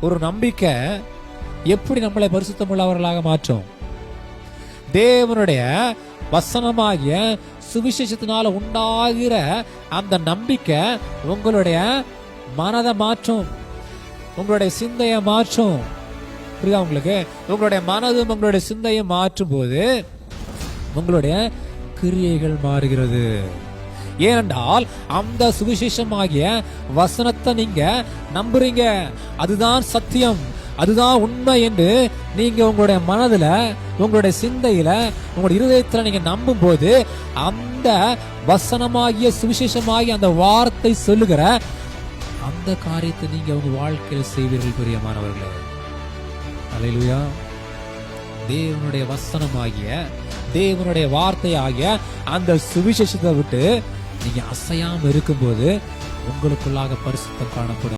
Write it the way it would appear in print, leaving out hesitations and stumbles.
ஒரு நம்பிக்கை எப்படி நம்மளை பரிசுத்தம் உள்ளவர்களாக மாற்றும்? தேவனுடைய வசனமாகிய சுவிசேஷத்தினால உண்டாகிற அந்த நம்பிக்கை உங்களுடைய மனதை மாற்றும், உங்களுடைய சிந்தையை மாற்றும். புரியுதா உங்களுக்கு? உங்களுடைய மனதும் உங்களுடைய சிந்தையை மாற்றும் போது உங்களுடைய கிரியைகள் மாறுகிறது. ஏனென்றால் அந்த சுவிசேஷமாகிய வசனத்தை நீங்க நம்புறீங்க, அதுதான் சத்தியம், அதுதான் உண்மை என்று நீங்க உங்களுடைய மனதுல, உங்களுடைய சிந்தையில, உங்களுடைய இருதயத்துல நீங்க நம்பும் போது அந்த வசனமாகிய சுவிசேஷமாகிய அந்த வார்த்தை சொல்லுகிற அந்த காரியத்தை நீங்க உங்க வாழ்க்கையில் செய்வீர்கள் பிரியமானவர்களே. அல்லேலூயா. தேவனுடைய வசனமாகிய, தேவனுடைய வார்த்தையாகிய அந்த சுவிசேஷத்தை விட்டு நீங்க அசையாம இருக்கும்போது உங்களுக்குள்ளாக பரிசுத்தம் காணப்படும்.